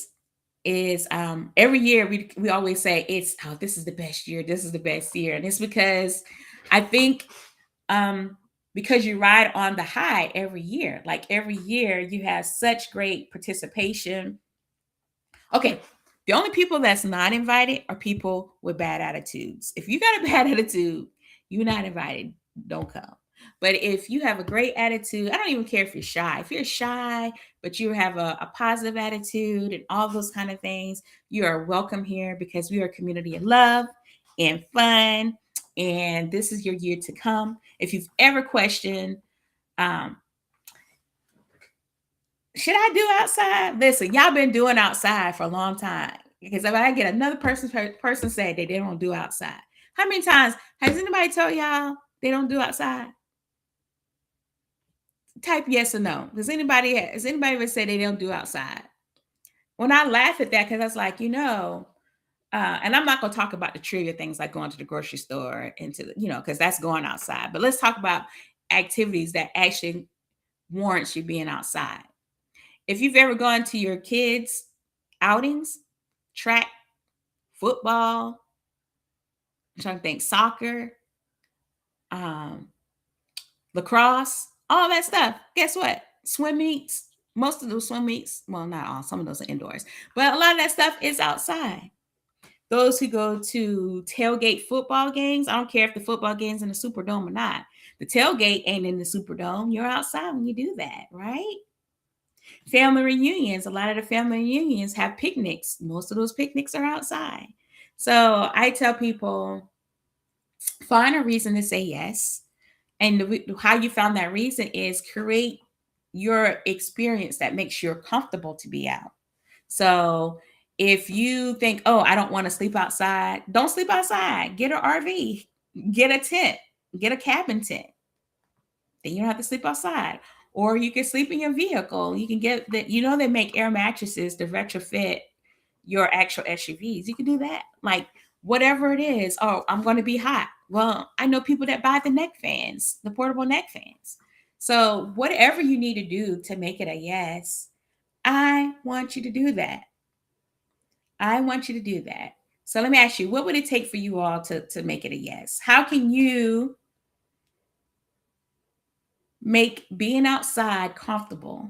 is every year we always say it's this is the best year, this is the best year, and it's because I think um because you ride on the high every year. Like every year you have such great participation. Okay, the only people that's not invited are people with bad attitudes. If you got a bad attitude, you're not invited. Don't come. But if you have a great attitude, I don't even care if you're shy. If you're shy, but you have a positive attitude and all those kind of things, you are welcome here because we are a community of love and fun. And this is your year to come. If you've ever questioned, um, should I do outside? Listen, y'all been doing outside for a long time. Because if I get another person say they don't do outside, how many times has anybody told y'all they don't do outside? Type yes or no. Has anybody ever said they don't do outside? When I laugh at that, because I was like, and I'm not gonna talk about the trivial things like going to the grocery store and because that's going outside. But let's talk about activities that actually warrants you being outside. If you've ever gone to your kids' outings, track, football, I'm trying to think, soccer, um, lacrosse, all that stuff, guess what? Swim meets, most of those swim meets, well, not all, some of those are indoors, but a lot of that stuff is outside. Those who go to tailgate football games, I don't care if the football game's in the Superdome or not. The tailgate ain't in the Superdome. You're outside when you do that, right? Family reunions, a lot of the family reunions have picnics. Most of those picnics are outside. So I tell people, find a reason to say yes. And how you found that reason is create your experience that makes you comfortable to be out. So if you think, oh, I don't want to sleep outside, don't sleep outside. Get an RV, get a tent, get a cabin tent. Then you don't have to sleep outside. Or you can sleep in your vehicle. You can get they make air mattresses to retrofit your actual SUVs. You can do that. Like whatever it is. Oh, I'm going to be hot. Well, I know people that buy the neck fans, the portable neck fans. So whatever you need to do to make it a yes, I want you to do that. I want you to do that. So let me ask you, what would it take for you all to make it a yes? How can you make being outside comfortable?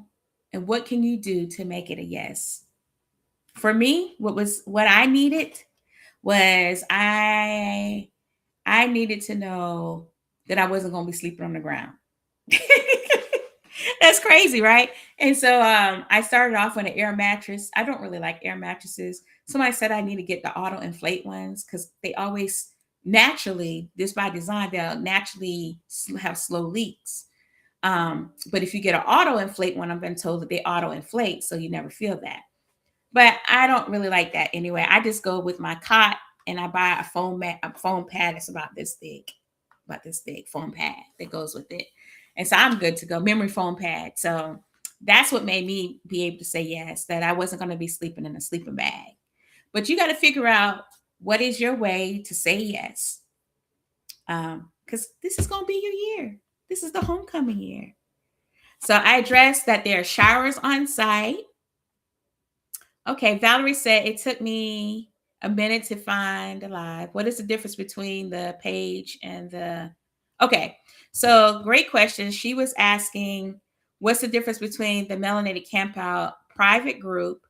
And what can you do to make it a yes? For me, what I needed was I needed to know that I wasn't going to be sleeping on the ground. That's crazy, right? And so I started off on an air mattress. I don't really like air mattresses. Somebody said I need to get the auto inflate ones because they always naturally, just by design, they'll naturally have slow leaks. But if you get an auto inflate one, I've been told that they auto inflate, so you never feel that. But I don't really like that anyway. I just go with my cot and I buy a foam pad that's about this thick foam pad that goes with it. And so I'm good to go. Memory foam pad. So that's what made me be able to say yes, that I wasn't going to be sleeping in a sleeping bag. But you got to figure out what is your way to say yes. Because this is going to be your year. This is the homecoming year. So I addressed that there are showers on site. Okay, Valerie said it took me a minute to find a live. What is the difference between the page and the? Okay, so great question. She was asking, what's the difference between the Melanated Campout private group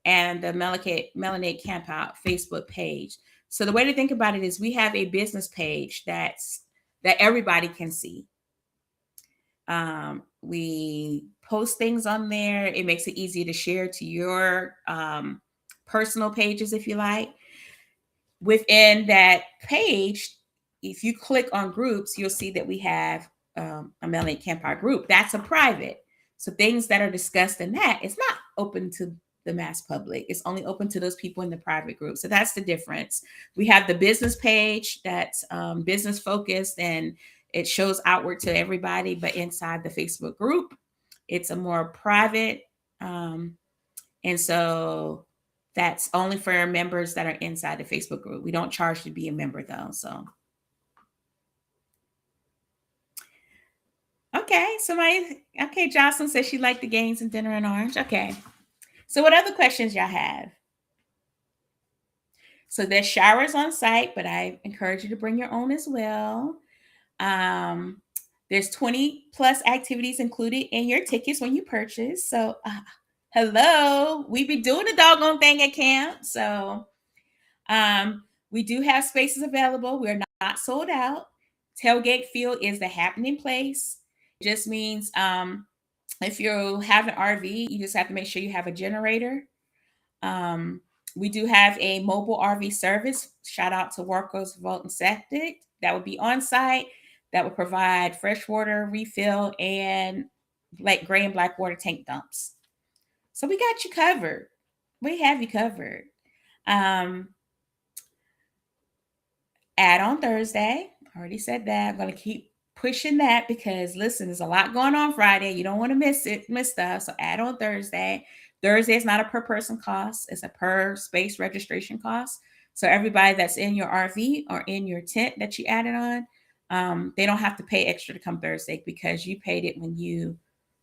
and the Melanated Campout Facebook page? So the way to think about it is we have a business page that everybody can see. We post things on there. It makes it easier to share to your personal pages if you like. Within that page, if you click on groups, you'll see that we have a Melanated Campout group. That's a private. So things that are discussed in that, it's not open to the mass public. It's only open to those people in the private group. So that's the difference. We have the business page that's business focused and it shows outward to everybody, but inside the Facebook group, it's a more private. And so that's only for members that are inside the Facebook group. We don't charge to be a member though. So, okay. Okay. Jocelyn says she liked the games and dinner and orange. Okay. So what other questions y'all have? So there's showers on site, but I encourage you to bring your own as well. Um, there's 20 plus activities included in your tickets when you purchase. So, hello, we be doing the doggone thing at camp. So, we do have spaces available. We're not sold out. Tailgate field is the happening place. It just means if you have an RV, you just have to make sure you have a generator. Um, we do have a mobile RV service. Shout out to Workers Vault and Septic that would be on site. That would provide freshwater refill and like gray and black water tank dumps. So we got you covered. We have you covered. Um, Add on Thursday. I already said that. I'm going to keep pushing that because listen, there's a lot going on Friday. You don't want to miss stuff. So add on Thursday. Thursday is not a per person cost, it's a per space registration cost. So everybody that's in your RV or in your tent that you added on, they don't have to pay extra to come Thursday because you paid it when you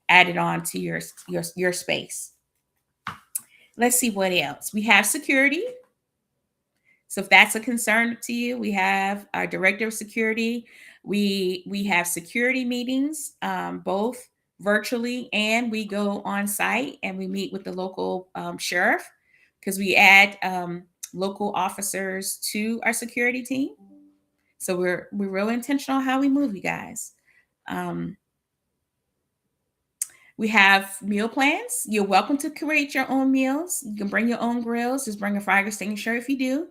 added on to your space. Let's see what else. We have security. So if that's a concern to you, we have our director of security. We have security meetings, both virtually, and we go on site and we meet with the local sheriff because we add local officers to our security team. So we're real intentional how we move, you guys. Um, we have meal plans. You're welcome to create your own meals. You can bring your own grills. Just bring a fire extinguisher if you do.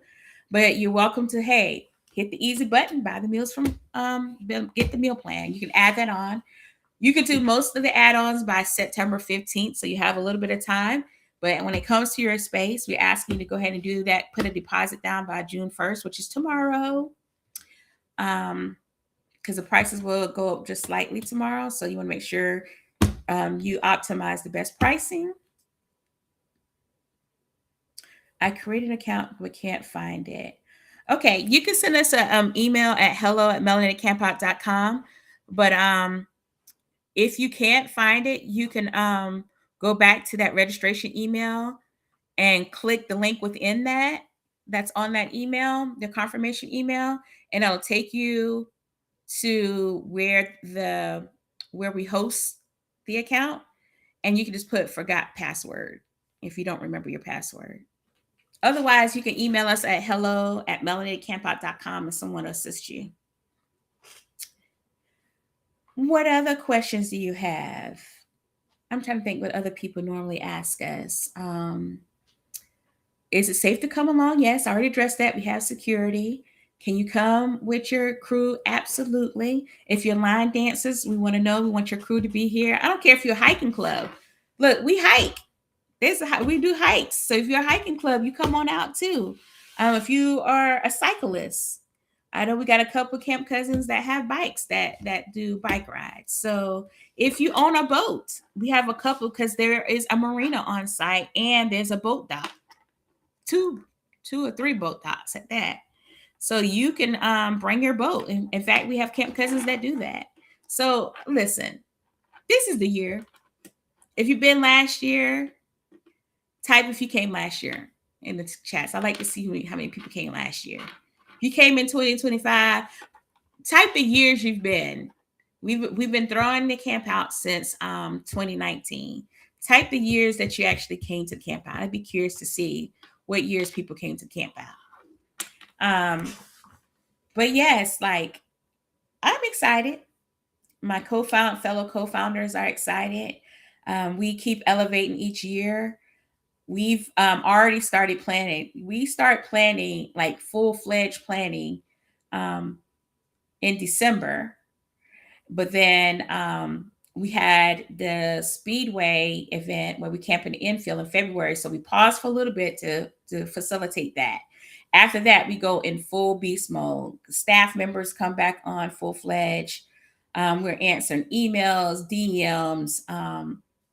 But you're welcome to, hey, hit the easy button, buy the meals from, get the meal plan. You can add that on. You can do most of the add-ons by September 15th, so you have a little bit of time. But when it comes to your space, we're asking you to go ahead and do that. Put a deposit down by June 1st, which is tomorrow. Because the prices will go up just slightly tomorrow. So you want to make sure you optimize the best pricing. I created an account but can't find it. Okay, you can send us an email at hello@melanatedcampout.com. But if you can't find it, you can go back to that registration email and click the link within that's on that email, the confirmation email, and it'll take you to where we host the account, and you can just put forgot password if you don't remember your password. Otherwise, you can email us at hello@melanatedcampout.com and someone will assist you. What other questions do you have? I'm trying to think what other people normally ask us. Is it safe to come along? Yes, I already addressed that. We have security. Can you come with your crew? Absolutely. If you're line dancers, we want to know. We want your crew to be here. I don't care if you're a hiking club. Look, we hike. We do hikes. So if you're a hiking club, you come on out too. If you are a cyclist, I know we got a couple camp cousins that have bikes that do bike rides. So if you own a boat, we have a couple because there is a marina on site and there's a boat dock, two or three boat docks at that. So you can bring your boat. In fact, we have camp cousins that do that. So listen, this is the year. If you've been last year, type if you came last year in the chats. I like to see how many people came last year. If you came in 2025, type the years you've been. We've been throwing the camp out since 2019. Type the years that you actually came to the camp out. I'd be curious to see what years people came to camp out. But yes, like I'm excited. My fellow co-founders are excited. We keep elevating each year. We've already started planning. We start planning like full-fledged planning in December. But then we had the Speedway event where we camped in the infield in February. So we paused for a little bit to facilitate that. After that, we go in full beast mode. Staff members come back on full-fledged. We're answering emails, DMs.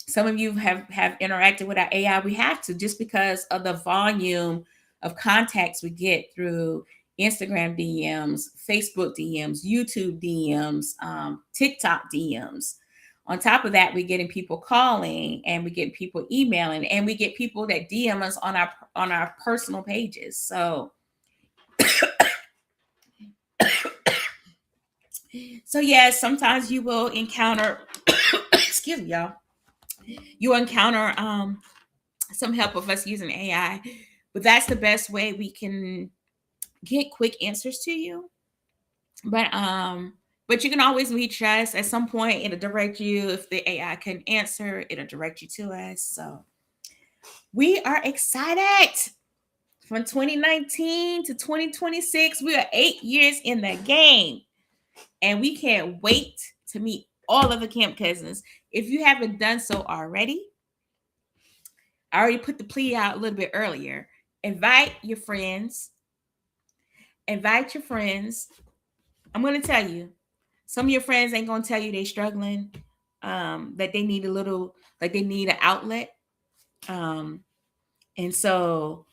Some of you have interacted with our AI. We have to just because of the volume of contacts we get through Instagram DMs, Facebook DMs, YouTube DMs, TikTok DMs. On top of that, we're getting people calling and we get people emailing and we get people that DM us on our personal pages. So So yes, sometimes you will encounter excuse me, y'all. You will encounter some help of us using AI, but that's the best way we can get quick answers to you. But you can always reach us at some point. It'll direct you. If the AI can answer, it'll direct you to us. So we are excited. From 2019 to 2026, we are 8 years in the game, and we can't wait to meet all of the camp cousins. If you haven't done so already, I already put the plea out a little bit earlier. Invite your friends. Invite your friends. I'm going to tell you, some of your friends ain't going to tell you they're struggling, that they need a little, like they need an outlet. Um, and so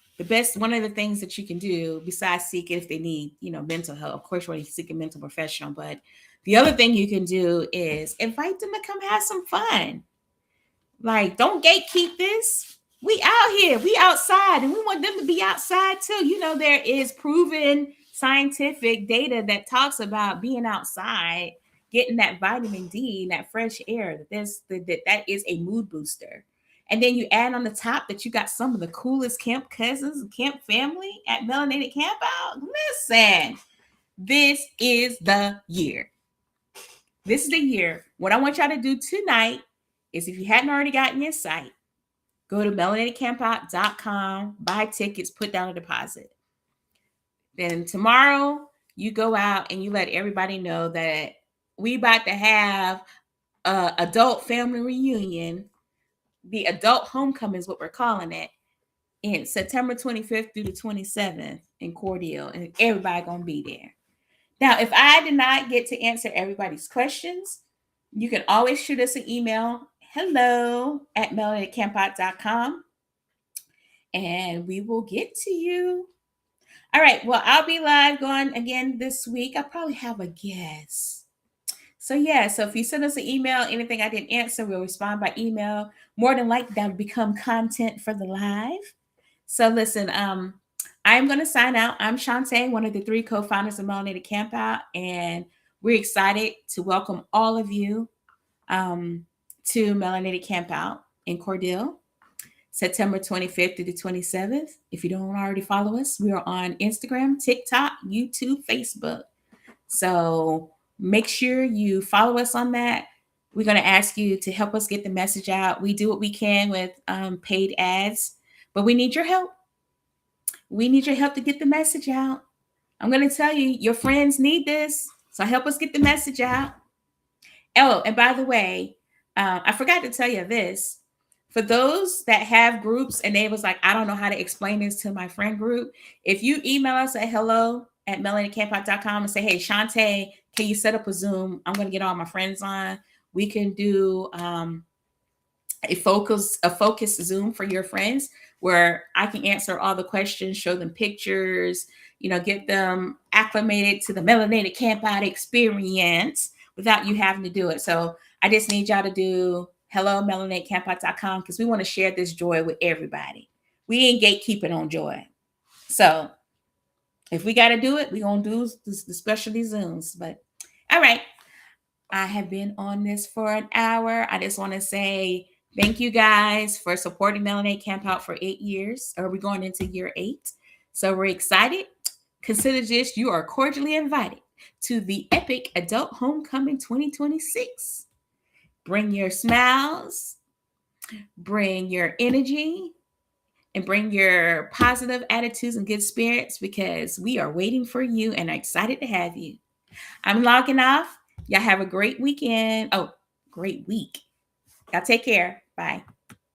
one of the things that you can do besides seek if they need, mental health, of course, when you seek a mental professional, but the other thing you can do is invite them to come have some fun. Like, don't gatekeep this. We out here, we outside, and we want them to be outside too. There is proven scientific data that talks about being outside, getting that vitamin D and that fresh air. That is a mood booster. And then you add on the top that you got some of the coolest camp cousins and camp family at Melanated Campout. Listen, this is the year. This is the year. What I want y'all to do tonight is, if you hadn't already gotten your site, go to melanatedcampout.com, buy tickets, put down a deposit. Then tomorrow, you go out and you let everybody know that we about to have a adult family reunion. The adult homecoming is what we're calling it, in September 25th through the 27th in Cordele, and everybody gonna be there. Now, if I did not get to answer everybody's questions, you can always shoot us an email, hello@melanatedcampout.com, and we will get to you. All right, well, I'll be live going again this week. I'll probably have a guest. So if you send us an email, anything I didn't answer, we'll respond by email. More than likely, that'll become content for the live. So listen, I'm going to sign out. I'm Shantae, one of the 3 co-founders of Melanated Campout, and we're excited to welcome all of you to Melanated Campout in Cordele, September 25th through the 27th. If you don't already follow us, we are on Instagram, TikTok, YouTube, Facebook. So make sure you follow us on that. We're going to ask you to help us get the message out. We do what we can with paid ads, but we need your help. We need your help to get the message out. I'm going to tell you, your friends need this. So help us get the message out. Oh, and by the way, I forgot to tell you this. For those that have groups and they was like, I don't know how to explain this to my friend group. If you email us at hello@melanatedcampout.com and say, hey, Shantae, can you set up a Zoom? I'm going to get all my friends on. We can do a focus Zoom for your friends where I can answer all the questions, show them pictures, get them acclimated to the Melanated Campout experience without you having to do it. So I just need y'all to do hello@melanatedcampout.com because we want to share this joy with everybody. We ain't gatekeeping on joy. So if we got to do it, we're going to do the specialty Zooms. But all right, I have been on this for an hour. I just want to say thank you guys for supporting Melanated Campout for 8 years. Or we're going into year 8. So we're excited. Consider this, you are cordially invited to the epic Adult Homecoming 2026. Bring your smiles, bring your energy, and bring your positive attitudes and good spirits because we are waiting for you and are excited to have you. I'm logging off. Y'all have a great weekend. Oh, great week. Y'all take care. Bye.